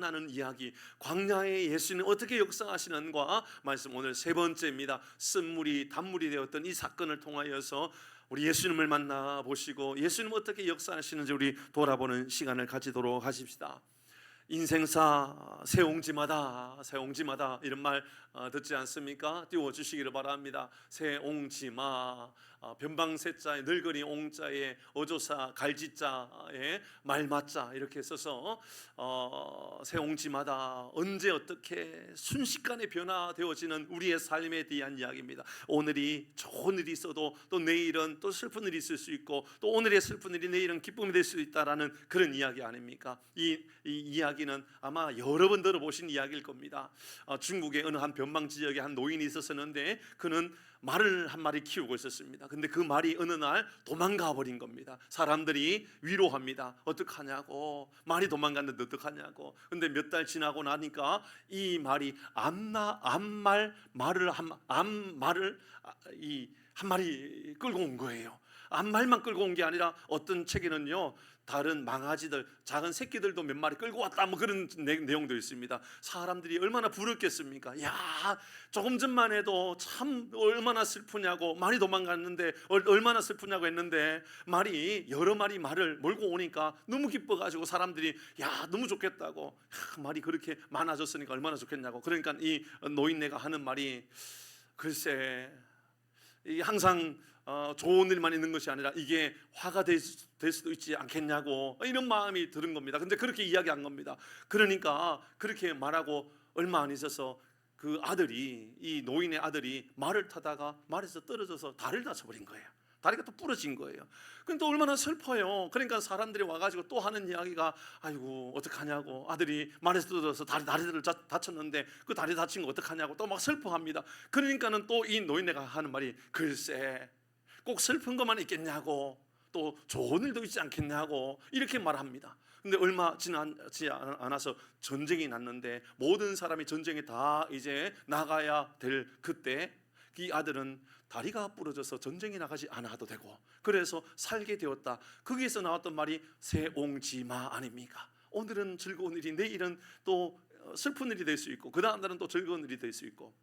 나는 이야기, 광야의 예수님 어떻게 역사하시는가 말씀, 오늘 세 번째입니다. 쓴물이 단물이 되었던 이 사건을 통하여서 우리 예수님을 만나 보시고 예수님 어떻게 역사하시는지 우리 돌아보는 시간을 가지도록 하십시다. 인생사 새옹지마다 이런 말 듣지 않습니까? 띄워주시기를 바랍니다. 새옹지마, 변방새자에 늙은이 옹자에 어조사 갈지자에 말맞자 이렇게 써서 새옹지마다 언제 어떻게 순식간에 변화되어지는 우리의 삶에 대한 이야기입니다. 오늘이 좋은 일이 있어도 또 내일은 또 슬픈 일이 있을 수 있고 또 오늘의 슬픈 일이 내일은 기쁨이 될 수 있다라는 그런 이야기 아닙니까? 이 이야기는 아마 여러 번 들어보신 이야기일 겁니다. 중국의 어느 한 변방 지역에 한 노인이 있었는데 그는 말을 한 마리 키우고 있었습니다. 근데 그 말이 어느 날 도망가 버린 겁니다. 사람들이 위로합니다. 어떡하냐고, 말이 도망갔는데 어떡하냐고. 근데 몇 달 지나고 나니까 이 말이 한 마리 끌고 온 거예요. 암말만 끌고 온 게 아니라 어떤 책에는요, 다른 망아지들, 작은 새끼들도 몇 마리 끌고 왔다, 뭐 그런 내용도 있습니다. 사람들이 얼마나 부럽겠습니까? 야, 조금 전만 해도 참 얼마나 슬프냐고, 말이 도망갔는데 얼마나 슬프냐고 했는데 말이 여러 마리 말을 몰고 오니까 너무 기뻐가지고 사람들이 야, 너무 좋겠다고, 말이 그렇게 많아졌으니까 얼마나 좋겠냐고. 그러니까 이 노인네가 하는 말이, 글쎄, 항상 좋은 일만 있는 것이 아니라 이게 화가 될 수도 있지 않겠냐고, 이런 마음이 드는 겁니다. 근데 그렇게 이야기한 겁니다. 그러니까 그렇게 말하고 얼마 안 있어서 그 아들이, 이 노인의 아들이 말을 타다가 말에서 떨어져서 다리를 다쳐버린 거예요. 다리가 또 부러진 거예요. 근데 또 얼마나 슬퍼요. 그러니까 사람들이 와가지고 또 하는 이야기가, 아이고 어떡하냐고, 아들이 말에서 떨어져서 다리를 다쳤는데 그 다리 다친 거 어떡하냐고 또 막 슬퍼합니다. 그러니까는 또 이 노인네가 하는 말이, 글쎄 꼭 슬픈 것만 있겠냐고, 또 좋은 일도 있지 않겠냐고 이렇게 말합니다. 근데 얼마 지나지 않아서 전쟁이 났는데 모든 사람이 전쟁에 다 이제 나가야 될 그때 이 아들은 다리가 부러져서 전쟁에 나가지 않아도 되고 그래서 살게 되었다. 거기에서 나왔던 말이 새옹지마 아닙니까? 오늘은 즐거운 일이 내일은 또 슬픈 일이 될 수 있고 그 다음 날은 또 즐거운 일이 될 수 있고,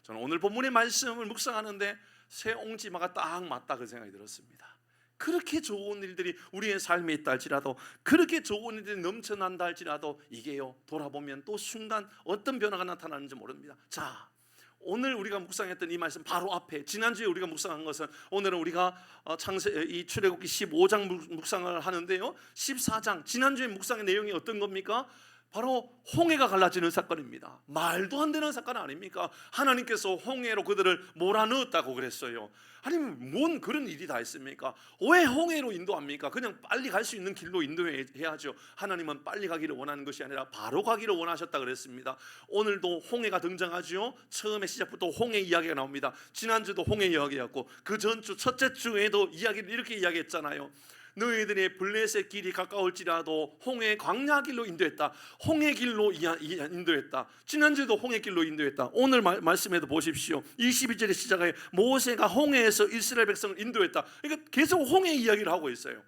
저는 오늘 본문의 말씀을 묵상하는데 새옹지마가 딱 맞다 그 생각이 들었습니다. 그렇게 좋은 일들이 우리의 삶에 있다 할지라도, 그렇게 좋은 일들이 넘쳐난다 할지라도 이게요, 돌아보면 또 순간 어떤 변화가 나타나는지 모릅니다. 자, 오늘 우리가 묵상했던 이 말씀 바로 앞에, 지난주에 우리가 묵상한 것은, 오늘은 우리가 이 출애굽기 15장 묵상을 하는데요, 14장 지난주에 묵상의 내용이 어떤 겁니까? 바로 홍해가 갈라지는 사건입니다. 말도 안 되는 사건 아닙니까? 하나님께서 홍해로 그들을 몰아넣었다고 그랬어요. 아니 뭔 그런 일이 다 있습니까? 왜 홍해로 인도합니까? 그냥 빨리 갈 수 있는 길로 인도해야죠. 하나님은 빨리 가기를 원하는 것이 아니라 바로 가기를 원하셨다 그랬습니다. 오늘도 홍해가 등장하죠. 처음에 시작부터 홍해 이야기가 나옵니다. 지난주도 홍해 이야기였고 그 전주 첫째 주에도 이야기를 이렇게 이야기했잖아요. 너희들의 블레셋 길이 가까울지라도 홍해 광야 길로 인도했다. 홍해 길로 인도했다. 지난주에도 홍해 길로 인도했다. 오늘 말씀에도 보십시오. 22절에 시작해 모세가 홍해에서 이스라엘 백성을 인도했다. 그러니까 계속 홍해 이야기를 하고 있어요.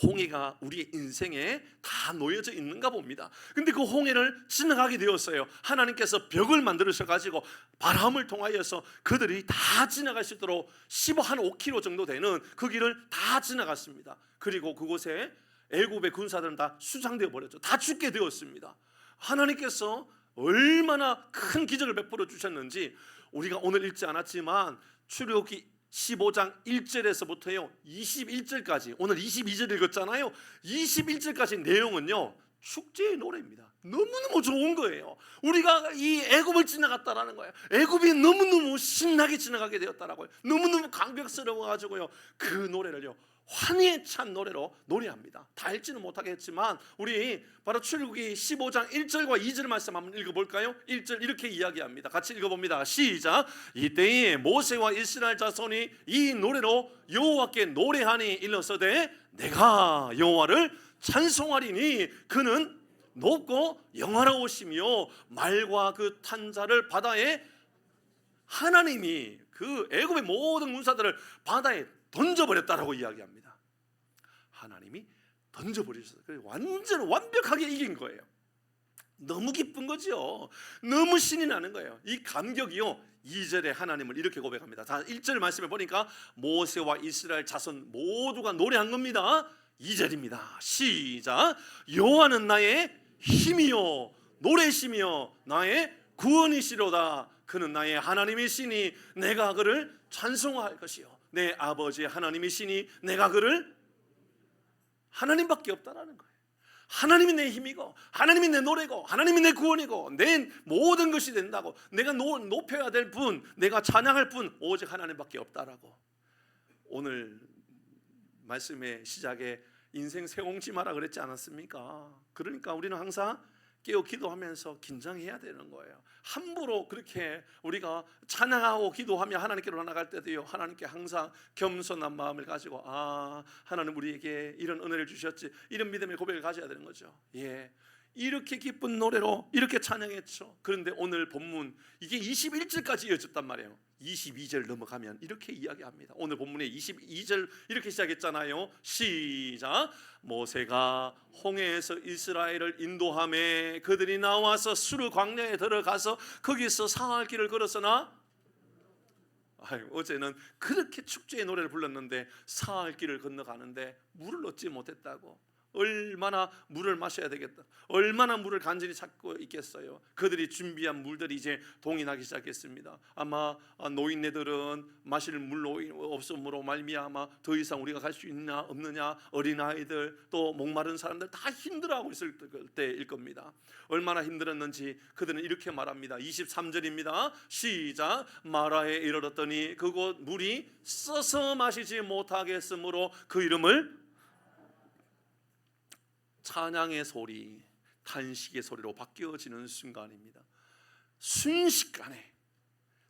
홍해가 우리의 인생에 다 놓여져 있는가 봅니다. 근데 그 홍해를 지나가게 되었어요. 하나님께서 벽을 만들으셔가지고 바람을 통하여서 그들이 다 지나갈 수 있도록 5km 정도 되는 그 길을 다 지나갔습니다. 그리고 그곳에 애굽의 군사들은 다 수장되어 버렸죠. 다 죽게 되었습니다. 하나님께서 얼마나 큰 기적을 베풀어 주셨는지 우리가 오늘 읽지 않았지만 출애굽기 15장 1절에서부터요 21절까지, 오늘 22절 읽었잖아요. 21절까지 내용은요 축제의 노래입니다. 너무너무 좋은 거예요. 우리가 이 애굽을 지나갔다라는 거예요. 애굽이 너무너무 신나게 지나가게 되었다라고요. 너무너무 감격스러워가지고요 그 노래를요 환희에 찬 노래로 노래합니다. 다 읽지는 못하겠지만 우리 바로 출애굽기 15장 1절과 2절 말씀 한번 읽어볼까요? 1절 이렇게 이야기합니다. 같이 읽어봅니다. 시작. 이때에 모세와 이스라엘 자손이 이 노래로 여호와께 노래하니 일러서되 내가 여호와를 찬송하리니 그는 높고 영화로우시며 말과 그 탄자를 바다에, 하나님이 그 애굽의 모든 군사들을 바다에 던져버렸다라고 이야기합니다. 하나님이 던져버리셨어요. 완전 완벽하게 이긴 거예요. 너무 기쁜 거죠. 너무 신이 나는 거예요. 이 감격이요, 2절에 하나님을 이렇게 고백합니다. 자, 1절 말씀에 보니까 모세와 이스라엘 자손 모두가 노래한 겁니다. 2절입니다. 시작. 여호와는 나의 힘이요 노래시며 나의 구원이시로다. 그는 나의 하나님이시니 내가 그를 찬송할 것이요. 내 아버지의 하나님이시니 내가 그를, 하나님밖에 없다라는 거예요. 하나님이 내 힘이고 하나님이 내 노래고 하나님이 내 구원이고 내 모든 것이 된다고, 내가 높여야 될 분, 내가 찬양할 분 오직 하나님밖에 없다라고. 오늘 말씀의 시작에 인생 세옹지 마라 그랬지 않았습니까? 그러니까 우리는 항상 깨어 기도하면서 긴장해야 되는 거예요. 함부로 그렇게 우리가 찬양하고 기도하며 하나님께로 나갈 때도요, 하나님께 항상 겸손한 마음을 가지고, 아, 하나님 우리에게 이런 은혜를 주셨지, 이런 믿음의 고백을 가져야 되는 거죠. 예, 이렇게 기쁜 노래로 이렇게 찬양했죠. 그런데 오늘 본문 이게 21절까지 이어졌단 말이에요. 22절 넘어가면 이렇게 이야기합니다. 오늘 본문에 22절 이렇게 시작했잖아요. 시작. 모세가 홍해에서 이스라엘을 인도하매 그들이 나와서 수르 광야에 들어가서 거기서 사흘 길을 걸었으나, 어제는 그렇게 축제의 노래를 불렀는데 사흘 길을 건너가는데 물을 얻지 못했다고. 얼마나 물을 마셔야 되겠다, 얼마나 물을 간절히 찾고 있겠어요. 그들이 준비한 물들이 이제 동이 나기 시작했습니다. 아마 노인네들은 마실 물 없음으로 말미암아 더 이상 우리가 갈 수 있냐 없느냐, 어린아이들 또 목마른 사람들 다 힘들어하고 있을 때일 겁니다. 얼마나 힘들었는지 그들은 이렇게 말합니다. 23절입니다. 시작. 마라에 이르렀더니 그곳 물이 써서 마시지 못하겠으므로 그 이름을 찬양의 소리, 탄식의 소리로 바뀌어지는 순간입니다. 순식간에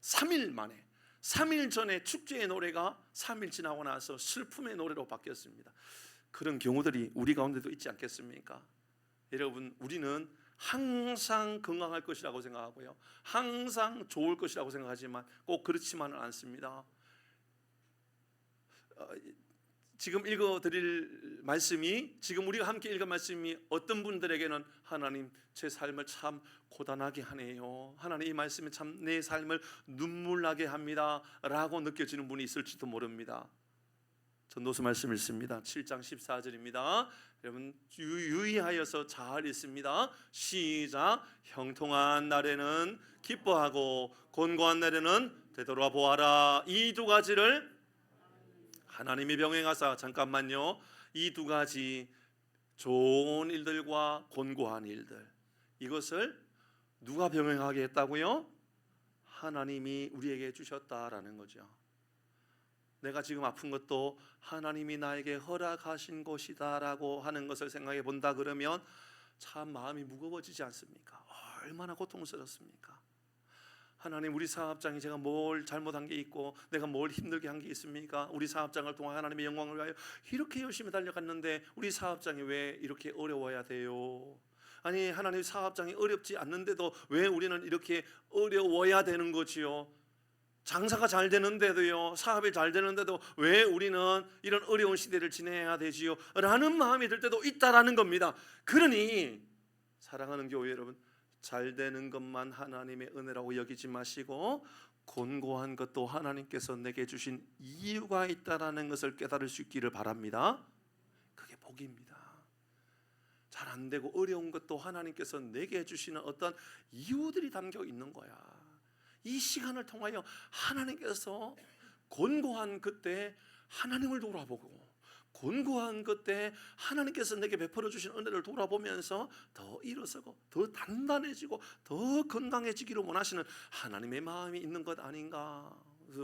3일 만에, 3일 전에 축제의 노래가 3일 지나고 나서 슬픔의 노래로 바뀌었습니다. 그런 경우들이 우리 가운데도 있지 않겠습니까? 여러분, 우리는 항상 건강할 것이라고 생각하고요, 항상 좋을 것이라고 생각하지만 꼭 그렇지만은 않습니다. 지금 읽어드릴 말씀이, 지금 우리가 함께 읽은 말씀이 어떤 분들에게는 하나님 제 삶을 참 고단하게 하네요, 하나님 이 말씀이 참 내 삶을 눈물나게 합니다 라고 느껴지는 분이 있을지도 모릅니다. 전도서 말씀 읽습니다. 7장 14절입니다. 여러분 유의하여서 잘 읽습니다. 시작. 형통한 날에는 기뻐하고 곤고한 날에는 되돌아보아라. 이 두 가지를 하나님이 병행하사, 잠깐만요, 이 두 가지 좋은 일들과 곤고한 일들, 이것을 누가 병행하게 했다고요? 하나님이 우리에게 주셨다라는 거죠. 내가 지금 아픈 것도 하나님이 나에게 허락하신 것이다라고 하는 것을 생각해 본다 그러면 참 마음이 무거워지지 않습니까? 얼마나 고통스럽습니까? 하나님, 우리 사업장에 제가 뭘 잘못한 게 있고 내가 뭘 힘들게 한 게 있습니까? 우리 사업장을 통해 하나님의 영광을 위하여 이렇게 열심히 달려갔는데 우리 사업장이 왜 이렇게 어려워야 돼요? 아니, 하나님 사업장이 어렵지 않는데도 왜 우리는 이렇게 어려워야 되는 거지요? 장사가 잘 되는데도요, 사업이 잘 되는데도 왜 우리는 이런 어려운 시대를 지내야 되지요? 라는 마음이 들 때도 있다라는 겁니다. 그러니 사랑하는 교회 여러분, 잘 되는 것만 하나님의 은혜라고 여기지 마시고 곤고한 것도 하나님께서 내게 주신 이유가 있다라는 것을 깨달을 수 있기를 바랍니다. 그게 복입니다. 잘 안 되고 어려운 것도 하나님께서 내게 주시는 어떤 이유들이 담겨 있는 거야. 이 시간을 통하여 하나님께서 곤고한 그때 하나님을 돌아보고, 곤고한 그때 하나님께서 내게 베풀어 주신 은혜를 돌아보면서 더 일어서고 더 단단해지고 더 건강해지기를 원하시는 하나님의 마음이 있는 것 아닌가,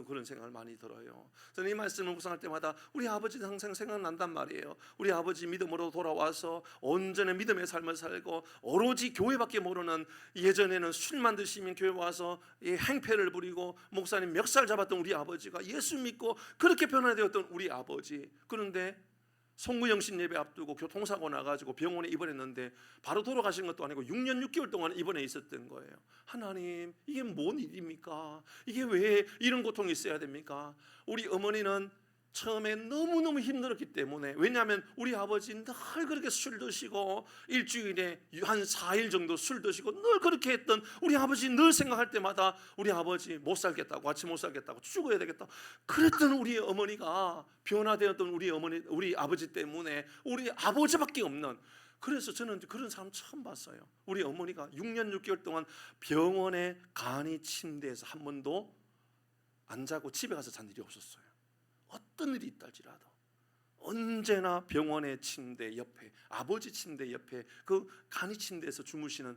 그런 생각을 많이 들어요. 저는 이 말씀을 묵상할 때마다 우리 아버지 항상 생각난단 말이에요. 우리 아버지 믿음으로 돌아와서 온전히 믿음의 삶을 살고 오로지 교회밖에 모르는, 예전에는 술만 드시면 교회 와서 행패를 부리고 목사님 멱살 잡았던 우리 아버지가 예수 믿고 그렇게 변화되었던 우리 아버지, 그런데 송구영신 예배 앞두고 교통사고 나가지고 병원에 입원했는데 바로 돌아가신 것도 아니고 6년 6개월 동안 입원해 있었던 거예요. 하나님, 이게 뭔 일입니까? 이게 왜 이런 고통이 있어야 됩니까? 우리 어머니는 처음에 너무너무 힘들었기 때문에, 왜냐하면 우리 아버지 늘 그렇게 술 드시고 일주일에 한 4일 정도 술 드시고 늘 그렇게 했던 우리 아버지, 늘 생각할 때마다 우리 아버지 못 살겠다고, 같이 못 살겠다고, 죽어야 되겠다 그랬던 우리 어머니가, 변화되었던 우리 어머니, 우리 아버지 때문에 우리 아버지밖에 없는, 그래서 저는 그런 사람 처음 봤어요. 우리 어머니가 6년 6개월 동안 병원에 간이 침대에서 한 번도 안 자고 집에 가서 잔 일이 없었어요. 어떤 일이 있다 할지라도 언제나 병원의 침대 옆에, 아버지 침대 옆에 그 간이 침대에서 주무시는,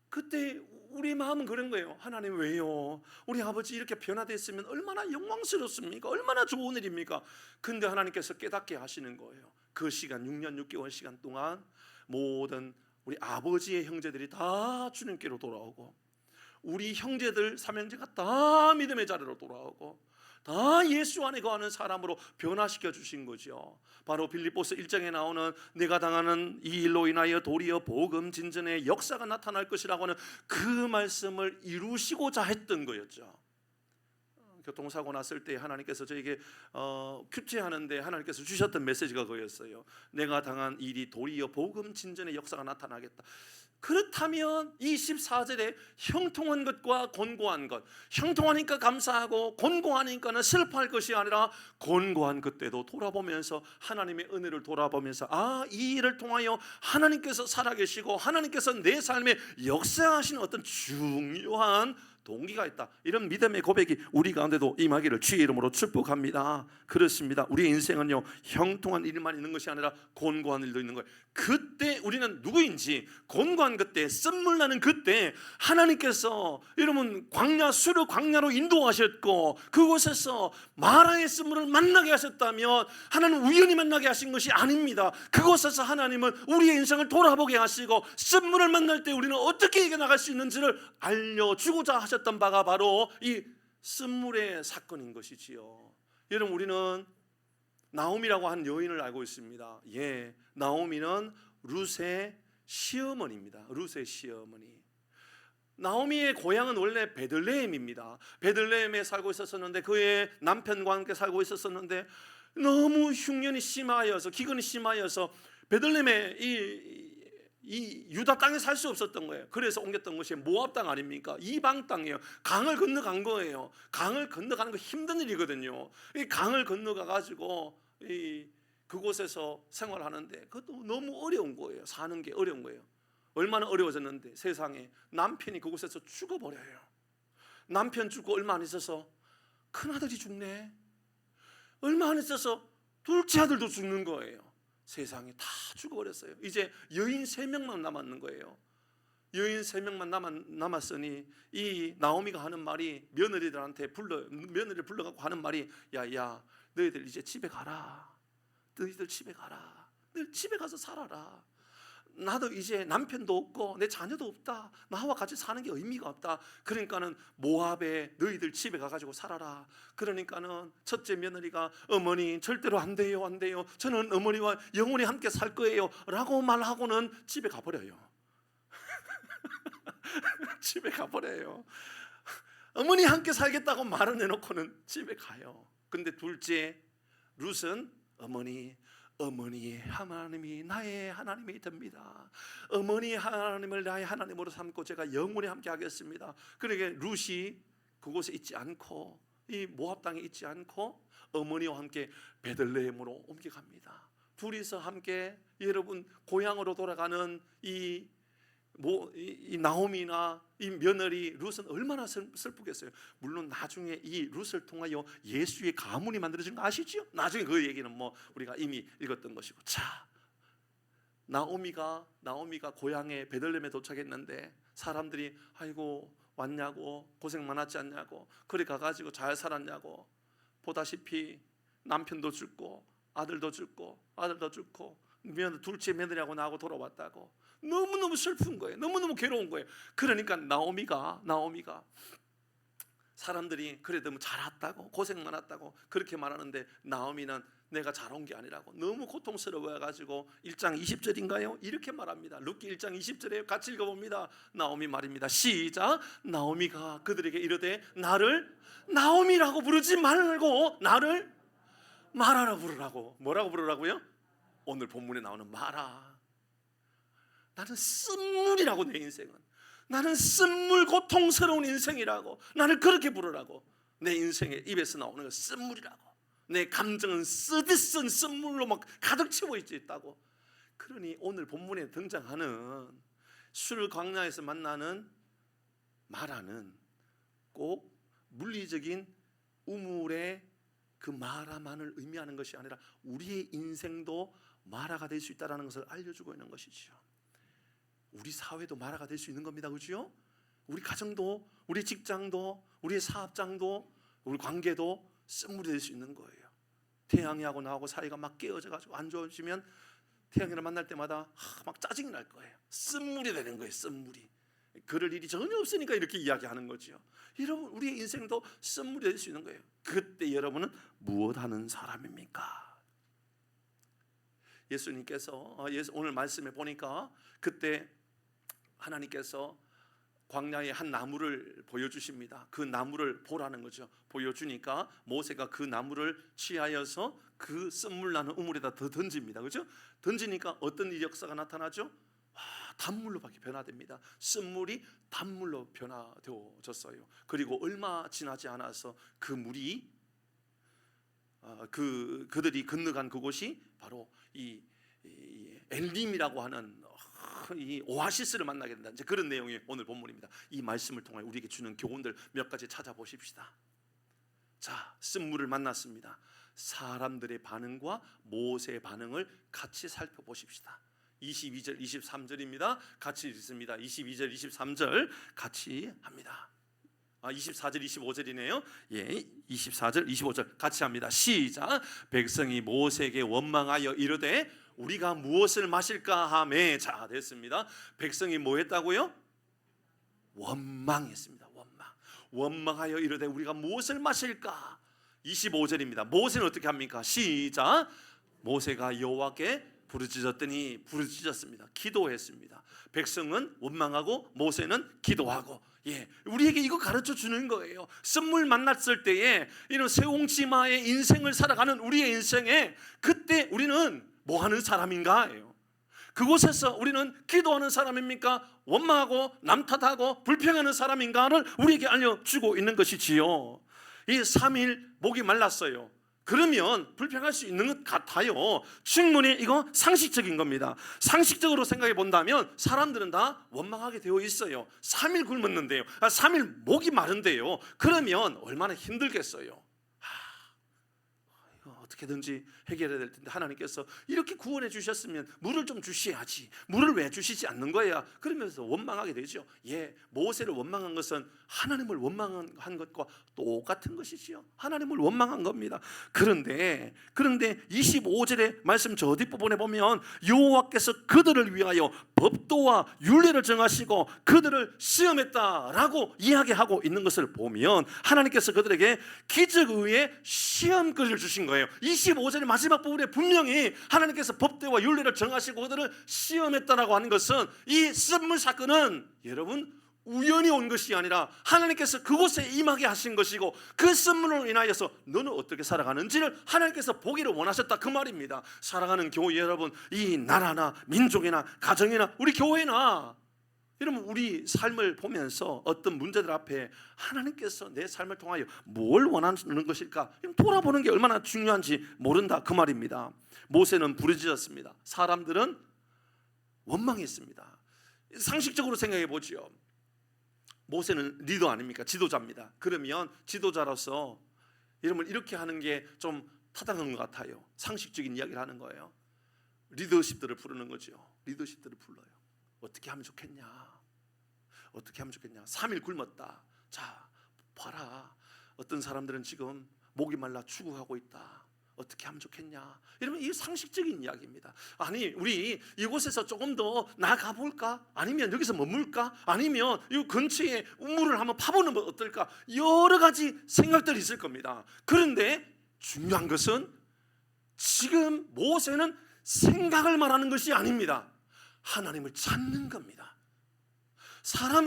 그때 우리 마음은 그런 거예요. 하나님 왜요? 우리 아버지 이렇게 변화됐으면 얼마나 영광스럽습니까? 얼마나 좋은 일입니까? 근데 하나님께서 깨닫게 하시는 거예요. 그 시간 6년 6개월 시간 동안 모든 우리 아버지의 형제들이 다 주님께로 돌아오고, 우리 형제들 삼형제가 다 믿음의 자리로 돌아오고, 다 예수 안에 거하는 사람으로 변화시켜 주신 거죠. 바로 빌립보서 1장에 나오는 내가 당하는 이 일로 인하여 도리어 복음 진전의 역사가 나타날 것이라고 하는 그 말씀을 이루시고자 했던 거였죠. 교통사고 났을 때 하나님께서 저에게 교체하는데 하나님께서 주셨던 메시지가 그거였어요. 내가 당한 일이 도리어 복음 진전의 역사가 나타나겠다. 그렇다면 이 14절에 형통한 것과 곤고한 것, 형통하니까 감사하고 곤고하니까는 슬퍼할 것이 아니라 곤고한 그때도 돌아보면서 하나님의 은혜를 돌아보면서, 아, 이 일을 통하여 하나님께서 살아계시고 하나님께서 내 삶에 역사하시는 어떤 중요한 동기가 있다, 이런 믿음의 고백이 우리 가운데도 임하기를 주의 이름으로 축복합니다. 그렇습니다. 우리의 인생은요, 형통한 일만 있는 것이 아니라 곤고한 일도 있는 거예요. 그때 우리는 누구인지, 곤고한 그때, 썸물 나는 그때 하나님께서 여러분 광야, 수르 광야로 인도하셨고 그곳에서 마라의 썸물을 만나게 하셨다면 하나님은 우연히 만나게 하신 것이 아닙니다. 그곳에서 하나님은 우리의 인생을 돌아보게 하시고 썸물을 만날 때 우리는 어떻게 이겨나갈 수 있는지를 알려주고자 하셨던 바가 바로 이 썸물의 사건인 것이지요. 여러분, 우리는 나오미라고 하는 여인을 알고 있습니다. 예, 나오미는 룻의 시어머니입니다. 룻의 시어머니. 나오미의 고향은 원래 베들레헴입니다. 베들레헴에 살고 있었는데, 그의 남편과 함께 살고 있었는데 너무 흉년이 심하여서, 기근이 심하여서 베들레헴에 이 유다 땅에 살 수 없었던 거예요. 그래서 옮겼던 것이 모압 땅 아닙니까? 이방 땅이에요. 강을 건너간 거예요. 강을 건너가는 거 힘든 일이거든요. 이 강을 건너가 가지고 그곳에서 생활하는데 그것도 너무 어려운 거예요. 사는 게 어려운 거예요. 얼마나 어려워졌는데 세상에 남편이 그곳에서 죽어버려요. 남편 죽고 얼마 안 있어서 큰아들이 죽네. 얼마 안 있어서 둘째 아들도 죽는 거예요. 세상에 다 죽어버렸어요. 이제 여인 3명만 남았는 거예요. 여인 3명만 남았으니 이 나오미가 하는 말이, 며느리를 불러갖고 하는 말이, 야야 너희들 이제 집에 가라. 너희들 집에 가라. 너희들 집에 가서 살아라. 나도 이제 남편도 없고 내 자녀도 없다. 나와 같이 사는 게 의미가 없다. 그러니까는 모압에 너희들 집에 가가지고 살아라. 그러니까는 첫째 며느리가 어머니 절대로 안 돼요, 안 돼요. 저는 어머니와 영원히 함께 살 거예요 라고 말하고는 집에 가버려요. 집에 가버려요. 어머니 함께 살겠다고 말을 해놓고는 집에 가요. 근데 둘째 룻은 어머니의 하나님이 나의 하나님이 됩니다. 어머니의 하나님을 나의 하나님으로 삼고 제가 영원히 함께 하겠습니다. 그러게 룻이 그곳에 있지 않고, 이 모압 땅에 있지 않고 어머니와 함께 베들레헴으로 옮겨갑니다. 둘이서 함께 여러분 고향으로 돌아가는 이 나오미나 이 며느리 룻은 얼마나 슬프겠어요. 물론 나중에 이 룻을 통하여 예수의 가문이 만들어진 거 아시죠? 나중에 그 얘기는 뭐 우리가 이미 읽었던 것이고. 자, 나오미가 고향에 베들레헴에 도착했는데 사람들이 아이고 왔냐고, 고생 많았지 않냐고, 그래 가가지고 잘 살았냐고, 보다시피 남편도 죽고 아들도 죽고 둘째 며느리하고 나하고 돌아왔다고 너무너무 슬픈 거예요. 너무너무 괴로운 거예요. 그러니까 나오미가 사람들이 그래도 뭐 잘 왔다고, 고생 많았다고 그렇게 말하는데, 나오미는 내가 잘 온 게 아니라고 너무 고통스러워가지고 1장 20절인가요? 이렇게 말합니다. 룻기 1장 20절에 같이 읽어봅니다. 나오미 말입니다. 시작. 나오미가 그들에게 이르되 나를 나오미라고 부르지 말고 나를 마라라 부르라고. 뭐라고 부르라고요? 오늘 본문에 나오는 마라. 나는 쓴물이라고. 내 인생은 나는 쓴물, 고통스러운 인생이라고. 나를 그렇게 부르라고. 내 인생의 입에서 나오는 건 쓴물이라고. 내 감정은 쓰듯 쓴 쓴물로 막 가득 채워 있다고. 그러니 오늘 본문에 등장하는 술 광야에서 만나는 마라는 꼭 물리적인 우물의 그 마라만을 의미하는 것이 아니라 우리의 인생도 마라가 될 수 있다는 것을 알려주고 있는 것이죠. 우리 사회도 마라가 될 수 있는 겁니다. 그렇죠? 우리 가정도, 우리 직장도, 우리의 사업장도, 우리 관계도 쓴물이 될 수 있는 거예요. 태양이하고 나하고 사이가 막 깨어져가지고 안 좋아지면 태양이를 만날 때마다 막 짜증이 날 거예요. 쓴물이 되는 거예요. 쓴물이. 그럴 일이 전혀 없으니까 이렇게 이야기하는 거죠. 여러분, 우리의 인생도 쓴물이 될 수 있는 거예요. 그때 여러분은 무엇 하는 사람입니까? 예수님께서 오늘 말씀에 보니까 그때 하나님께서 광야에 한 나무를 보여주십니다. 그 나무를 보라는 거죠. 보여주니까 모세가 그 나무를 취하여서 그 쓴물 나는 우물에다 더 던집니다. 그렇죠? 던지니까 어떤 역사가 나타나죠? 단물로밖에 변화됩니다. 쓴물이 단물로 변화되어졌어요. 그리고 얼마 지나지 않아서 그 물이 그들이 건너간 그곳이 바로 이 엘림이라고 하는 이 오아시스를 만나게 된다. 이제 그런 내용이 오늘 본문입니다. 이 말씀을 통해 우리에게 주는 교훈들 몇 가지 찾아보십시다. 자, 쓴물을 만났습니다. 사람들의 반응과 모세의 반응을 같이 살펴보십시다. 22절, 23절입니다. 같이 읽습니다. 22절, 23절 같이 합니다. 24절, 25절이네요. 예, 24절, 25절 같이 합니다. 시작. 백성이 모세에게 원망하여 이르되 우리가 무엇을 마실까 하매. 자, 됐습니다. 백성이 뭐 했다고요? 원망했습니다. 원망하여 이르되 우리가 무엇을 마실까? 25절입니다. 모세는 어떻게 합니까? 시작. 모세가 여호와께 부르짖었습니다. 기도했습니다. 백성은 원망하고 모세는 기도하고. 예, 우리에게 이거 가르쳐 주는 거예요. 쓴물 만났을 때에 이런 세옹지마의 인생을 살아가는 우리의 인생에 그때 우리는 뭐 하는 사람인가요? 그곳에서 우리는 기도하는 사람입니까? 원망하고 남탓하고 불평하는 사람인가를 우리에게 알려주고 있는 것이지요. 이 3일 목이 말랐어요. 그러면 불평할 수 있는 것 같아요. 충분히 이거 상식적인 겁니다. 상식적으로 생각해 본다면 사람들은 다 원망하게 되어 있어요. 3일 굶었는데요. 3일 목이 마른데요. 그러면 얼마나 힘들겠어요. 어떻게든지 해결해야 될 텐데 하나님께서 이렇게 구원해 주셨으면 물을 좀 주셔야지. 물을 왜 주시지 않는 거야? 그러면서 원망하게 되죠. 예, 모세를 원망한 것은 하나님을 원망한 것과 똑같은 것이지요. 하나님을 원망한 겁니다. 그런데 25절의 말씀 저 뒷부분에 보면 여호와께서 그들을 위하여 법도와 율례를 정하시고 그들을 시험했다라고 이야기하고 있는 것을 보면 하나님께서 그들에게 기적의의 시험거리를 주신 거예요. 25절의 마지막 부분에 분명히 하나님께서 법대와 율례를 정하시고 그들을 시험했다라고 하는 것은 이 쓴물 사건은 여러분 우연히 온 것이 아니라 하나님께서 그곳에 임하게 하신 것이고 그 쓴물로 인하여서 너는 어떻게 살아가는지를 하나님께서 보기를 원하셨다 그 말입니다. 사랑하는 교회 여러분, 이 나라나 민족이나 가정이나 우리 교회나 여러분 우리 삶을 보면서 어떤 문제들 앞에 하나님께서 내 삶을 통하여 뭘 원하는 것일까 돌아보는 게 얼마나 중요한지 모른다 그 말입니다. 모세는 부르짖었습니다. 사람들은 원망했습니다. 상식적으로 생각해 보죠. 모세는 리더 아닙니까? 지도자입니다. 그러면 지도자로서 여러분 이렇게 하는 게 좀 타당한 것 같아요. 상식적인 이야기를 하는 거예요. 리더십들을 부르는 거죠. 리더십들을 불러요. 어떻게 하면 좋겠냐? 어떻게 하면 좋겠냐? 3일 굶었다. 자, 봐라. 어떤 사람들은 지금 목이 말라 죽어가고 있다. 어떻게 하면 좋겠냐? 이러면 이 상식적인 이야기입니다. 아니, 우리 이곳에서 조금 더 나아가 볼까? 아니면 여기서 머물까? 아니면 이 근처에 우물을 한번 파보는 건 어떨까? 여러 가지 생각들이 있을 겁니다. 그런데 중요한 것은 지금 모세는 생각을 말하는 것이 아닙니다. 하나님을 찾는 겁니다.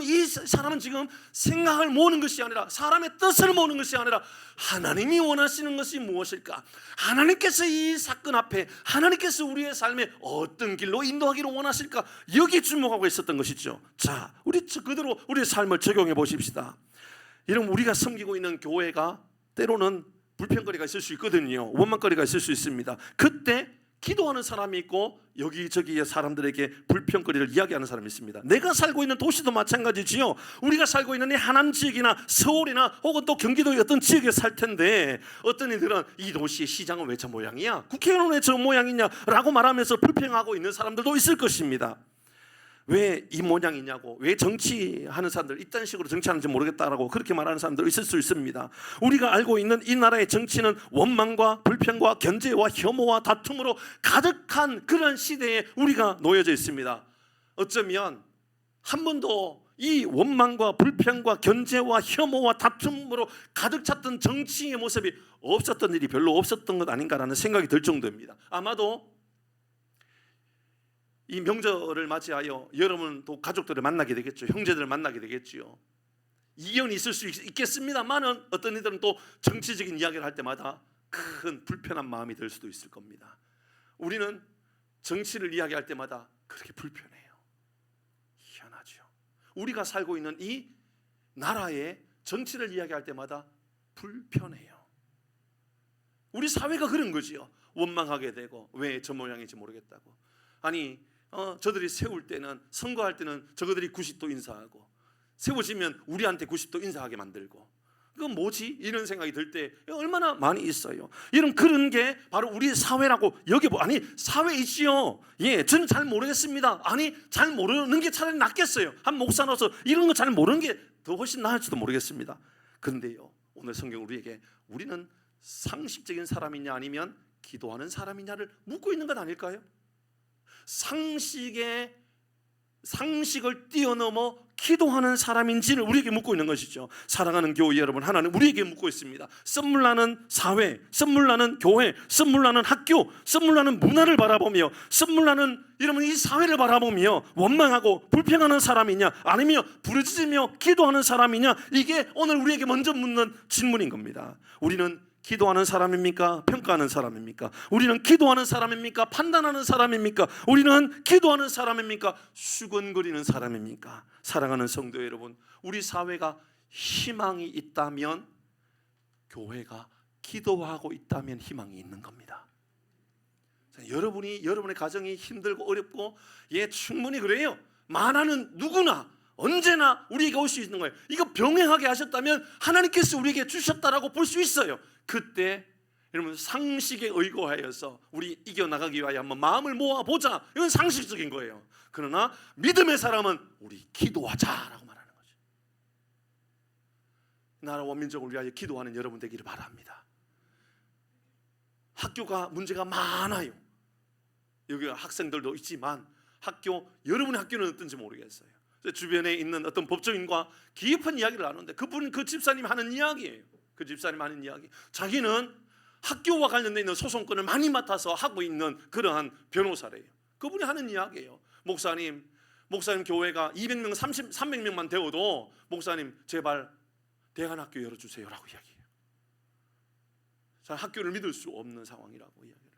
이 사람은 지금 생각을 모으는 것이 아니라, 사람의 뜻을 모으는 것이 아니라 하나님이 원하시는 것이 무엇일까? 하나님께서 이 사건 앞에 하나님께서 우리의 삶에 어떤 길로 인도하기를 원하실까? 여기 주목하고 있었던 것이죠. 자, 우리 그대로 우리의 삶을 적용해 보십시다. 여러분, 우리가 섬기고 있는 교회가 때로는 불평거리가 있을 수 있거든요. 원망거리가 있을 수 있습니다. 그때 기도하는 사람이 있고 여기저기의 사람들에게 불평거리를 이야기하는 사람이 있습니다. 내가 살고 있는 도시도 마찬가지지요. 우리가 살고 있는 이 하남 지역이나 서울이나 혹은 또 경기도의 어떤 지역에 살 텐데, 어떤 이들은 이 도시의 시장은 왜 저 모양이야? 국회의원은 왜 저 모양이냐? 라고 말하면서 불평하고 있는 사람들도 있을 것입니다. 왜 이 모양이냐고, 왜 정치하는 사람들 이딴 식으로 정치하는지 모르겠다라고 그렇게 말하는 사람들 있을 수 있습니다. 우리가 알고 있는 이 나라의 정치는 원망과 불평과 견제와 혐오와 다툼으로 가득한 그런 시대에 우리가 놓여져 있습니다. 어쩌면 한 번도 이 원망과 불평과 견제와 혐오와 다툼으로 가득 찼던 정치의 모습이 없었던 일이 별로 없었던 것 아닌가라는 생각이 들 정도입니다. 아마도 이 명절을 맞이하여 여러분도 가족들을 만나게 되겠죠. 형제들을 만나게 되겠죠. 이견이 있을 수 있겠습니다만은 어떤 이들은 또 정치적인 이야기를 할 때마다 큰 불편한 마음이 들 수도 있을 겁니다. 우리는 정치를 이야기할 때마다 그렇게 불편해요. 희한하죠. 우리가 살고 있는 이 나라의 정치를 이야기할 때마다 불편해요. 우리 사회가 그런 거지요. 원망하게 되고 왜 저 모양인지 모르겠다고. 아니 저들이 세울 때는, 선거할 때는 저들이 90도 인사하고, 세워지면 우리한테 90도 인사하게 만들고, 그건 뭐지? 이런 생각이 들 때 얼마나 많이 있어요. 이런 그런 게 바로 우리 사회라고 여겨보. 아니 사회이지요. 예, 저는 잘 모르겠습니다. 아니 잘 모르는 게 차라리 낫겠어요. 한 목사로서 이런 거 잘 모르는 게 더 훨씬 나을지도 모르겠습니다. 그런데요, 오늘 성경 우리에게 우리는 상식적인 사람이냐 아니면 기도하는 사람이냐를 묻고 있는 것 아닐까요? 상식을 뛰어넘어 기도하는 사람인지를 우리에게 묻고 있는 것이죠. 사랑하는 교회 여러분, 하나님 우리에게 묻고 있습니다. 썸물나는 사회, 썸물나는 교회, 썸물나는 학교, 썸물나는 문화를 바라보며, 썸물나는 여러분 이 사회를 바라보며 원망하고 불평하는 사람이냐 아니면 부르짖으며 기도하는 사람이냐, 이게 오늘 우리에게 먼저 묻는 질문인 겁니다. 우리는 기도하는 사람입니까? 평가하는 사람입니까? 우리는 기도하는 사람입니까? 판단하는 사람입니까? 우리는 기도하는 사람입니까? 수근거리는 사람입니까? 사랑하는 성도 여러분, 우리 사회가 희망이 있다면, 교회가 기도하고 있다면 희망이 있는 겁니다. 여러분의 가정이 힘들고 어렵고, 예, 충분히 그래요. 만하는 누구나 언제나 우리에게 올 수 있는 거예요. 이거 병행하게 하셨다면 하나님께서 우리에게 주셨다라고 볼 수 있어요. 그때 여러분 상식에 의거하여서 우리 이겨나가기 위하여 한번 마음을 모아보자, 이건 상식적인 거예요. 그러나 믿음의 사람은 우리 기도하자라고 말하는 거죠. 나라와 민족을 위하여 기도하는 여러분 되기를 바랍니다. 학교가 문제가 많아요. 여기 학생들도 있지만 여러분의 학교는 어떤지 모르겠어요. 주변에 있는 어떤 법조인과 깊은 이야기를 나누는데 그 집사님이 하는 이야기예요. 그 집사님 하는 이야기, 자기는 학교와 관련되어 있는 소송권을 많이 맡아서 하고 있는 그러한 변호사래요. 그분이 하는 이야기예요. 목사님 교회가 200명, 300명만 되어도 목사님 제발 대안학교 열어주세요 라고 이야기해요. 자, 학교를 믿을 수 없는 상황이라고 이야기를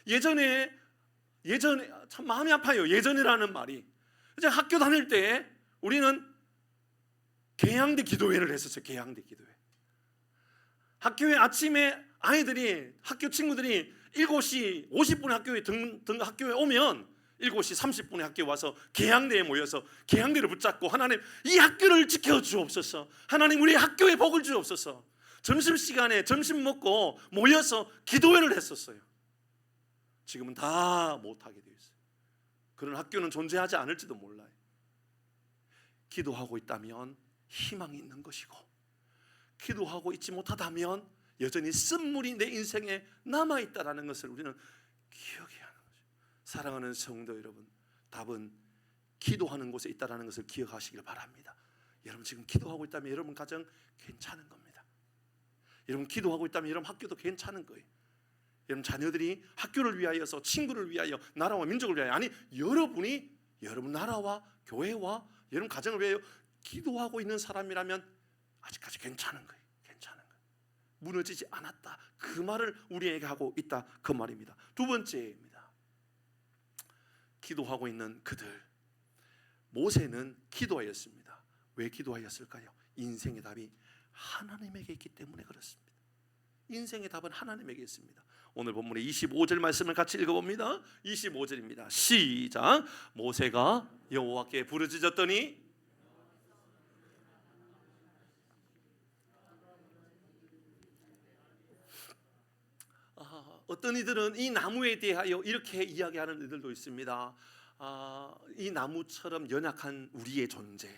해요. 예전에 참 마음이 아파요. 예전이라는 말이, 이제 학교 다닐 때 우리는 개양대 기도회를 했었어요. 개양대 기도회. 학교에 아침에 학교 친구들이 7시 50분에 학교에 오면 7시 30분에 학교에 와서 개양대에 모여서 개양대를 붙잡고, 하나님 이 학교를 지켜주옵소서, 하나님 우리 학교에 복을 주옵소서. 점심시간에 점심 먹고 모여서 기도회를 했었어요. 지금은 다 못하게 되어 있어요. 그런 학교는 존재하지 않을지도 몰라요. 기도하고 있다면 희망이 있는 것이고, 기도하고 있지 못하다면 여전히 쓴물이 내 인생에 남아있다는 것을 우리는 기억해야 하는 거죠. 사랑하는 성도 여러분, 답은 기도하는 곳에 있다는 것을 기억하시길 바랍니다. 여러분 지금 기도하고 있다면 여러분 가정 괜찮은 겁니다. 여러분 기도하고 있다면 여러분 학교도 괜찮은 거예요. 여러분 자녀들이 학교를 위하여서, 친구를 위하여, 나라와 민족을 위하여, 아니 여러분이 여러분 나라와 교회와 여러분 가정을 위하여 기도하고 있는 사람이라면 아직까지 괜찮은 거예요. 괜찮은 거예요. 무너지지 않았다. 그 말을 우리에게 하고 있다. 그 말입니다. 두 번째입니다. 기도하고 있는 그들. 모세는 기도하였습니다. 왜 기도하였을까요? 인생의 답이 하나님에게 있기 때문에 그렇습니다. 인생의 답은 하나님에게 있습니다. 오늘 본문의 25절 말씀을 같이 읽어봅니다. 25절입니다. 시작. 모세가 여호와께 부르짖었더니 어떤 이들은 이 나무에 대하여 이렇게 이야기하는 이들도 있습니다. 이 나무처럼 연약한 우리의 존재,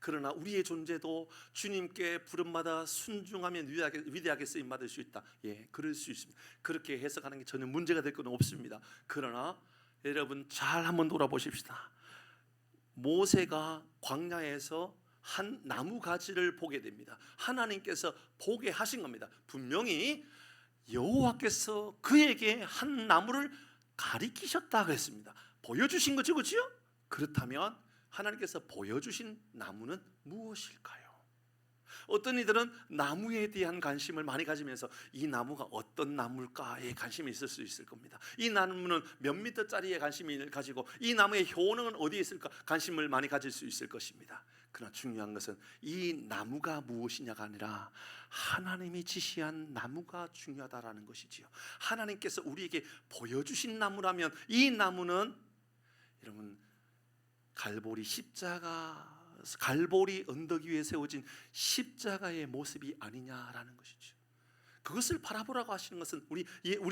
그러나 우리의 존재도 주님께 부름받아 순종하면 위대하게 쓰임받을 수 있다. 예, 그럴 수 있습니다. 그렇게 해석하는 게 전혀 문제가 될 건 없습니다. 그러나 여러분 잘 한번 돌아보십시다. 모세가 광야에서 한 나무 가지를 보게 됩니다. 하나님께서 보게 하신 겁니다. 분명히 여호와께서 그에게 한 나무를 가리키셨다 그랬습니다. 보여주신 거죠, 그렇죠? 그렇다면 하나님께서 보여주신 나무는 무엇일까요? 어떤 이들은 나무에 대한 관심을 많이 가지면서 이 나무가 어떤 나무일까에 관심이 있을 수 있을 겁니다. 이 나무는 몇 미터짜리의 관심을 가지고 이 나무의 효능은 어디에 있을까 관심을 많이 가질 수 있을 것입니다. 그러나 중요한 것은 이 나무가 무엇이냐가 아니라 하나님이 지시한 나무가 중요하다라는 것이지요. 하나님께서 우리에게 보여주신 나무라면 이 나무는 여러분 갈보리 언덕 위에 세워진 십자가의 모습이 아니냐라는 것이죠. 그것을 바라보라고 하시는 것은 우리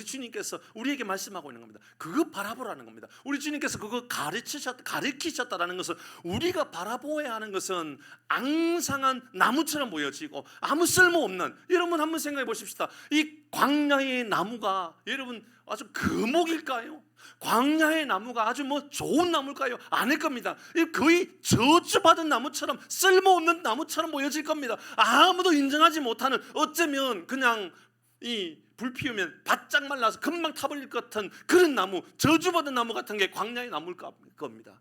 주님께서 우리에게 말씀하고 있는 겁니다. 그거 바라보라는 겁니다. 우리 주님께서 그거 가르치셨다라는 것은 우리가 바라보아야 하는 것은 앙상한 나무처럼 보여지고 아무 쓸모없는, 여러분 한번 생각해 보십시다. 이 광야의 나무가 여러분 아주 금옥일까요? 광야의 나무가 아주 좋은 나무일까요? 아닐 겁니다. 거의 저주받은 나무처럼 쓸모없는 나무처럼 보여질 겁니다. 아무도 인정하지 못하는, 어쩌면 그냥 이 불 피우면 바짝 말라서 금방 타버릴 것 같은 그런 나무, 저주받은 나무 같은 게 광야의 나무일 겁니다.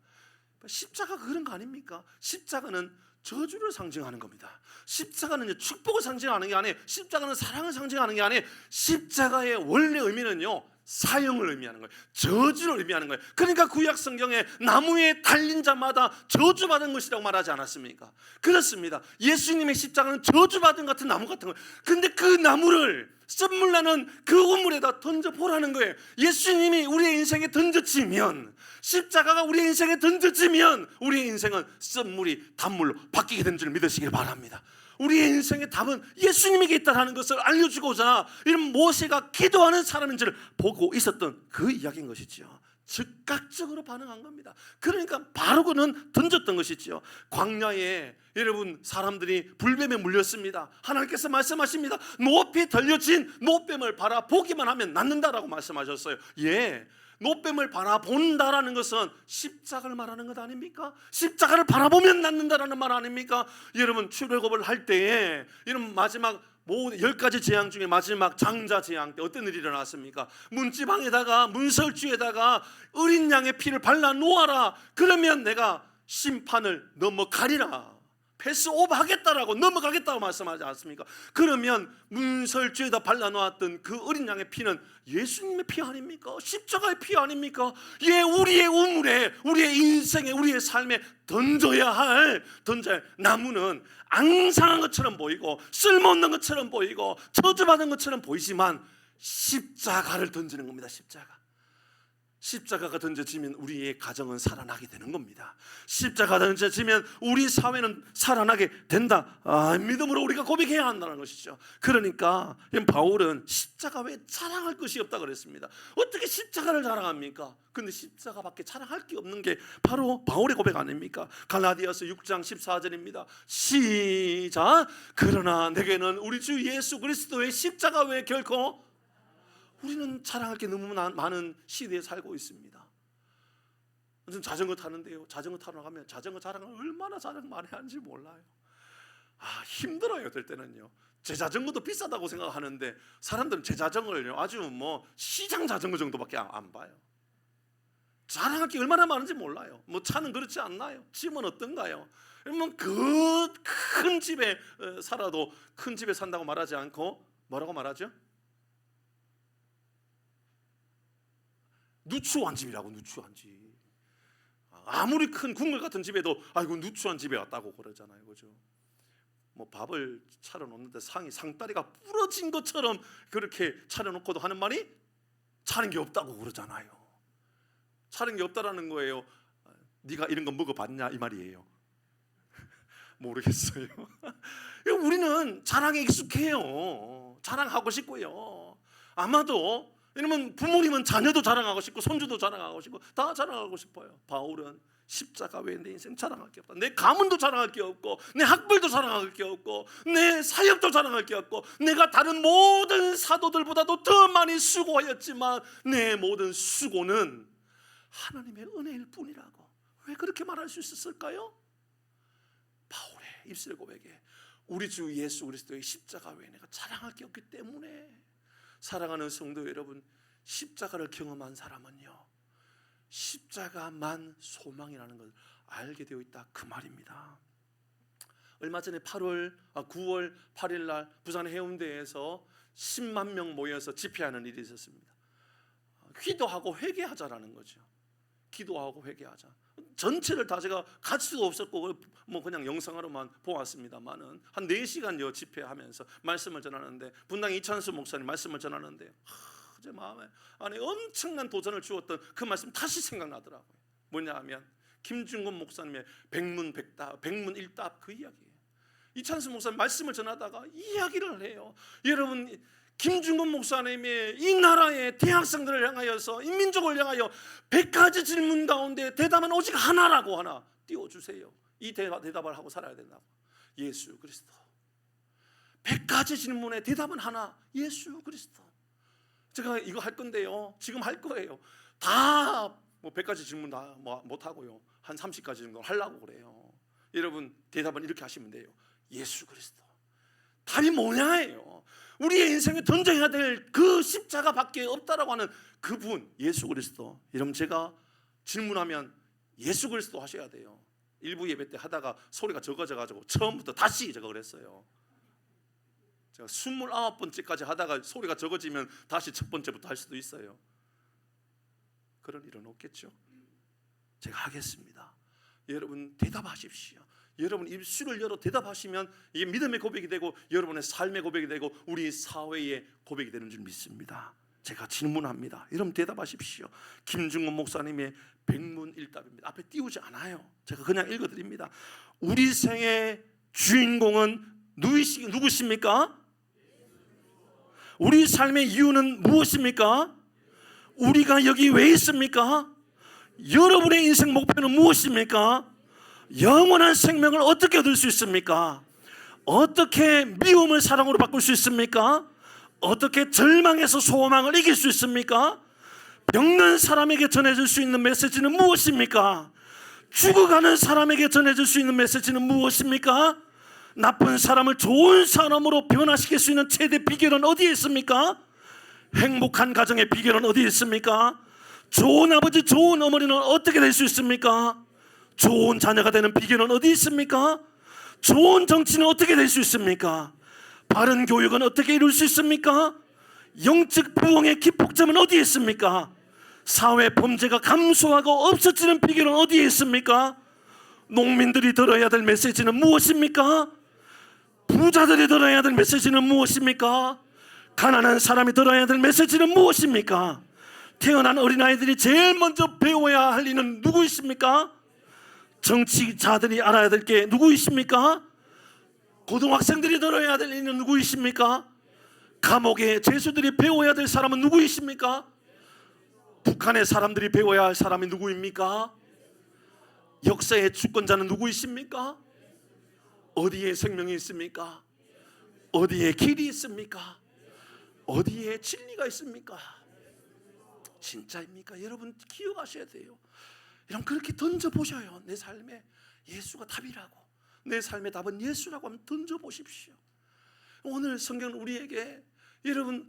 십자가 그런 거 아닙니까? 십자가는 저주를 상징하는 겁니다. 십자가는 축복을 상징하는 게 아니에요. 십자가는 사랑을 상징하는 게 아니에요. 십자가의 원래 의미는요, 사형을 의미하는 거예요. 저주를 의미하는 거예요. 그러니까 구약 성경에 나무에 달린 자마다 저주받은 것이라고 말하지 않았습니까? 그렇습니다. 예수님의 십자가는 저주받은 같은 나무 같은 거예요. 근데 그 나무를 썸물나는 그 우물에다 던져보라는 거예요. 예수님이 우리의 인생에 던져지면, 십자가가 우리의 인생에 던져지면 우리의 인생은 썸물이 단물로 바뀌게 된 줄 믿으시길 바랍니다. 우리의 인생의 답은 예수님에게 있다는 것을 알려주고자 이런 모세가 기도하는 사람인지를 보고 있었던 그 이야기인 것이지요. 즉각적으로 반응한 겁니다. 그러니까 바로 그는 던졌던 것이지요. 광야에 여러분 사람들이 불뱀에 물렸습니다. 하나님께서 말씀하십니다. 높이 들려진 노뱀을 바라보기만 하면 낫는다라고 말씀하셨어요. 예, 노뱀을 바라본다라는 것은 십자가를 말하는 것 아닙니까? 십자가를 바라보면 낫는다라는 말 아닙니까? 여러분 출애굽을 할 때에 이런 마지막 10가지 재앙 중에 마지막 장자 재앙 때 어떤 일이 일어났습니까? 문지방에다가 문설주에다가 어린 양의 피를 발라 놓아라. 그러면 내가 심판을 넘어가리라. 패스오버 하겠다라고, 넘어가겠다고 말씀하지 않습니까? 그러면 문설주에다 발라놓았던 그 어린 양의 피는 예수님의 피 아닙니까? 십자가의 피 아닙니까? 예, 우리의 우물에, 우리의 인생에, 우리의 삶에 던져야 할 나무는 앙상한 것처럼 보이고 쓸모없는 것처럼 보이고 저주받은 것처럼 보이지만 십자가를 던지는 겁니다. 십자가가 던져지면 우리의 가정은 살아나게 되는 겁니다. 십자가가 던져지면 우리 사회는 살아나게 된다. 믿음으로 우리가 고백해야 한다는 것이죠. 그러니까 바울은 십자가 외에 자랑할 것이 없다 그랬습니다. 어떻게 십자가를 자랑합니까? 근데 십자가밖에 자랑할 게 없는 게 바로 바울의 고백 아닙니까? 갈라디아서 6장 14절입니다. 시작. 그러나 내게는 우리 주 예수 그리스도의 십자가 외에 결코, 우리는 자랑할 게 너무 많은 시대에 살고 있습니다. 저는 자전거 타는데요, 자전거 타러 가면 자전거 자랑을 얼마나 자랑 많이 하는지 몰라요. 힘들어요. 될 때는요. 제 자전거도 비싸다고 생각하는데 사람들은 제 자전거를 아주 시장 자전거 정도밖에 안 봐요. 자랑할 게 얼마나 많은지 몰라요. 뭐 차는 그렇지 않나요? 집은 어떤가요? 그러면 그 큰 집에 살아도 큰 집에 산다고 말하지 않고 뭐라고 말하죠? 누추한 집이라고. 누추한 집. 아무리 큰 궁궐 같은 집에도 아이고 누추한 집에 왔다고 그러잖아요. 그죠? 뭐 밥을 차려놓는데 상다리가 부러진 것처럼 그렇게 차려놓고도 하는 말이 차린 게 없다고 그러잖아요. 차린 게 없다라는 거예요. 네가 이런 거 먹어봤냐 이 말이에요. 모르겠어요. 우리는 자랑에 익숙해요. 자랑하고 싶고요. 아마도 이러면 부모님은 자녀도 자랑하고 싶고 손주도 자랑하고 싶고 다 자랑하고 싶어요. 바울은 십자가 외에 내 인생 자랑할 게 없다. 내 가문도 자랑할 게 없고 내 학벌도 자랑할 게 없고 내 사역도 자랑할 게 없고 내가 다른 모든 사도들보다도 더 많이 수고하였지만 내 모든 수고는 하나님의 은혜일 뿐이라고. 왜 그렇게 말할 수 있었을까요? 바울의 입술 고백에 우리 주 예수 그리스도의 십자가 외에 내가 자랑할 게 없기 때문에. 사랑하는 성도 여러분, 십자가를 경험한 사람은요 십자가만 소망이라는 걸 알게 되어 있다 그 말입니다. 얼마 전에 9월 8일 날 부산 해운대에서 10만 명 모여서 집회하는 일이 있었습니다. 기도하고 회개하자라는 거죠. 기도하고 회개하자. 전체를 다 제가 갈 수도 없었고 뭐 그냥 영상으로만 보았습니다만은 한 4시간 집회하면서 말씀을 전하는데 분당 이찬수 목사님 말씀을 전하는데 제 마음에 안에 엄청난 도전을 주었던 그 말씀 다시 생각나더라고요. 뭐냐 하면 김중곤 목사님의 백문일답 그 이야기예요. 이찬수 목사님 말씀을 전하다가 이야기를 해요. 여러분 김중곤 목사님의 이 나라의 대학생들을 향하여서 이 민족을 향하여 100가지 질문 가운데 대답은 오직 하나라고 하나 띄워주세요. 이 대답을 하고 살아야 된다고. 예수 그리스도. 100가지 질문의 대답은 하나, 예수 그리스도. 제가 이거 할 건데요 지금 할 거예요. 다 뭐 100가지 질문 다 못하고요 한 30가지 정도 하려고 그래요. 여러분 대답은 이렇게 하시면 돼요. 예수 그리스도. 답이 뭐냐예요. 우리의 인생에 던져야 될 그 십자가밖에 없다라고 하는 그분 예수 그리스도. 여러분 제가 질문하면 예수 그리스도 하셔야 돼요. 일부 예배 때 하다가 소리가 적어져가지고 처음부터 다시 제가 그랬어요. 제가 29번째까지 하다가 소리가 적어지면 다시 첫 번째부터 할 수도 있어요. 그런 일은 없겠죠. 제가 하겠습니다. 여러분 대답하십시오. 여러분 입술을 열어 대답하시면 이게 믿음의 고백이 되고 여러분의 삶의 고백이 되고 우리 사회의 고백이 되는 줄 믿습니다. 제가 질문합니다. 여러분 대답하십시오. 김중곤 목사님의 백문일답입니다. 앞에 띄우지 않아요. 제가 그냥 읽어드립니다. 우리 생의 주인공은 누구십니까? 우리 삶의 이유는 무엇입니까? 우리가 여기 왜 있습니까? 여러분의 인생 목표는 무엇입니까? 영원한 생명을 어떻게 얻을 수 있습니까? 어떻게 미움을 사랑으로 바꿀 수 있습니까? 어떻게 절망에서 소망을 이길 수 있습니까? 병든 사람에게 전해줄 수 있는 메시지는 무엇입니까? 죽어가는 사람에게 전해줄 수 있는 메시지는 무엇입니까? 나쁜 사람을 좋은 사람으로 변화시킬 수 있는 최대 비결은 어디에 있습니까? 행복한 가정의 비결은 어디에 있습니까? 좋은 아버지, 좋은 어머니는 어떻게 될 수 있습니까? 좋은 자녀가 되는 비결은 어디 있습니까? 좋은 정치는 어떻게 될 수 있습니까? 바른 교육은 어떻게 이룰 수 있습니까? 영적 부흥의 기폭점은 어디에 있습니까? 사회 범죄가 감소하고 없어지는 비결은 어디에 있습니까? 농민들이 들어야 될 메시지는 무엇입니까? 부자들이 들어야 될 메시지는 무엇입니까? 가난한 사람이 들어야 될 메시지는 무엇입니까? 태어난 어린아이들이 제일 먼저 배워야 할 이는 누구이십니까? 정치자들이 알아야 될 게 누구이십니까? 고등학생들이 들어야 될 이는 누구이십니까? 감옥의 죄수들이 배워야 될 사람은 누구이십니까? 북한의 사람들이 배워야 할 사람이 누구입니까? 역사의 주권자는 누구이십니까? 어디에 생명이 있습니까? 어디에 길이 있습니까? 어디에 진리가 있습니까? 진짜입니까? 여러분 기억하셔야 돼요. 여러분 그렇게 던져보셔요. 내 삶에 예수가 답이라고, 내 삶의 답은 예수라고 하면 던져보십시오. 오늘 성경은 우리에게 여러분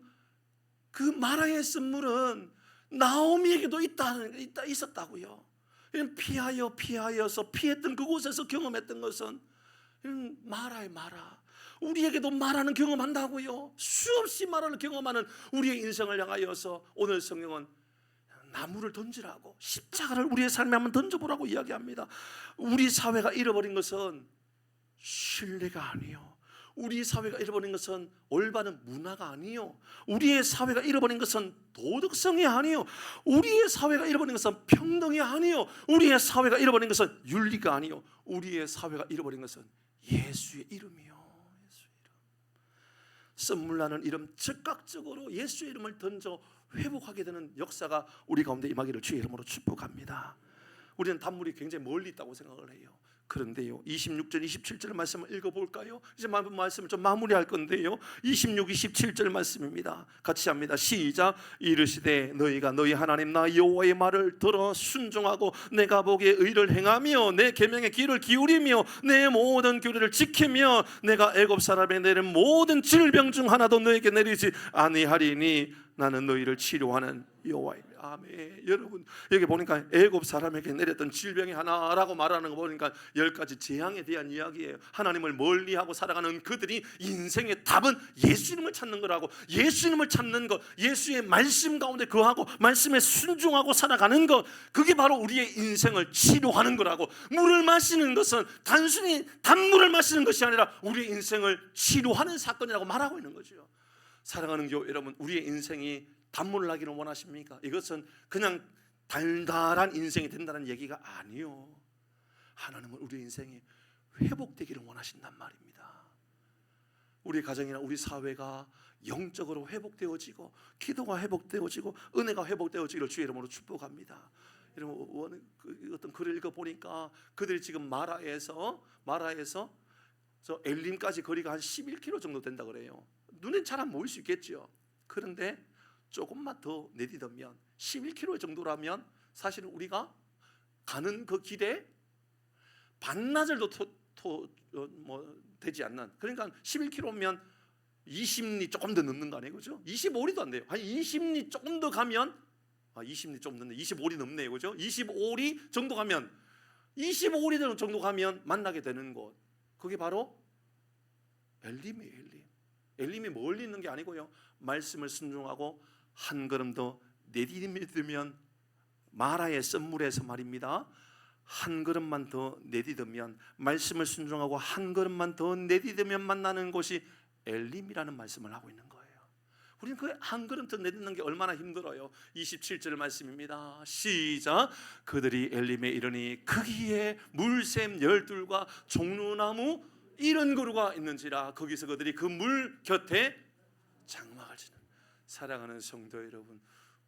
그 마라의 쓴물은 나오미에게도 있었다고요. 피하여서 피했던 그곳에서 경험했던 것은 마라의 마라. 우리에게도 마라는 경험한다고요. 수없이 마라를 경험하는 우리의 인생을 향하여서 오늘 성경은 나무를 던지라고, 십자가를 우리의 삶에 한번 던져보라고 이야기합니다. 우리 사회가 잃어버린 것은 신뢰가 아니요, 우리 사회가 잃어버린 것은 올바른 문화가 아니요, 우리의 사회가 잃어버린 것은 도덕성이 아니요, 우리의 사회가 잃어버린 것은 평등이 아니요, 우리의 사회가 잃어버린 것은 윤리가 아니요, 우리의 사회가 잃어버린 것은 예수의 이름이요. 예수의 이름. 썸물라는 이름, 즉각적으로 예수의 이름을 던져 회복하게 되는 역사가 우리 가운데 임하기를 주의 이름으로 축복합니다. 우리는 단물이 굉장히 멀리 있다고 생각을 해요. 그런데요, 26절 27절 말씀을 읽어볼까요? 이제 말씀을 좀 마무리할 건데요, 26, 27절 말씀입니다. 같이 합니다. 시작. 이르시되 너희가 너희 하나님 나 여호와의 말을 들어 순종하고 내가 보기에 의를 행하며 내 계명의 귀를 기울이며 내 모든 규례를 지키며 내가 애굽 사람에 내린 모든 질병 중 하나도 너에게 내리지 아니하리니 나는 너희를 치료하는 여호와입니다. 아멘. 여러분, 여기 보니까 애굽 사람에게 내렸던 질병이 하나라고 말하는 거 보니까 10가지 재앙에 대한 이야기예요. 하나님을 멀리하고 살아가는 그들이 인생의 답은 예수 이름을 찾는 거라고, 예수 이름을 찾는 것, 예수의 말씀 가운데 거하고 말씀에 순종하고 살아가는 것, 그게 바로 우리의 인생을 치료하는 거라고. 물을 마시는 것은 단순히 단물을 마시는 것이 아니라 우리의 인생을 치료하는 사건이라고 말하고 있는 거죠. 사랑하는 교회 여러분, 우리의 인생이 단물을 하기를 원하십니까? 이것은 그냥 달달한 인생이 된다는 얘기가 아니요, 하나님은 우리 인생이 회복되기를 원하신단 말입니다. 우리 가정이나 우리 사회가 영적으로 회복되어지고 기도가 회복되어지고 은혜가 회복되어지기를 주의 이름으로 축복합니다. 여러분, 어떤 글을 읽어보니까 그들이 지금 마라에서 저 엘림까지 거리가 한 11km 정도 된다 그래요. 눈엔 잘 안 보일 수 있겠죠. 그런데 조금만 더 내딛으면 11km 정도라면 사실은 우리가 가는 그 길에 반나절도 되지 않는, 그러니까 11km면 20리 조금 더 넘는 거 아니에요, 그죠? 25리도 안 돼요. 한 20리 조금 더 가면 20리 좀 넘네, 25리 넘네요, 그죠? 25리 정도 가면 25리 정도 가면 만나게 되는 곳, 그게 바로 엘림이에요. 엘림이 멀리 있는 게 아니고요, 말씀을 순종하고 한 걸음 더 내딛으면, 마라의 썸물에서 말입니다, 한 걸음만 더 내딛으면, 말씀을 순종하고 한 걸음만 더 내딛으면 만나는 곳이 엘림이라는 말씀을 하고 있는 거예요. 우리는 그 한 걸음 더 내딛는 게 얼마나 힘들어요. 27절 말씀입니다. 시작. 그들이 엘림에 이르니 거기에 물샘 12과 종루나무 70그루가 있는지라 거기서 그들이 그 물 곁에 장막을 치는. 사랑하는 성도 여러분,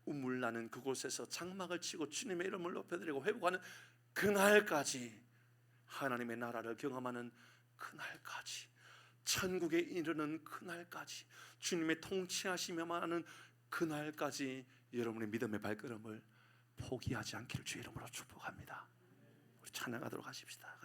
우물 나는 그곳에서 장막을 치고 주님의 이름을 높여드리고 회복하는 그날까지, 하나님의 나라를 경험하는 그날까지, 천국에 이르는 그날까지, 주님의 통치하시며만 하는 그날까지 여러분의 믿음의 발걸음을 포기하지 않기를 주의 이름으로 축복합니다. 우리 찬양하도록 하십시다.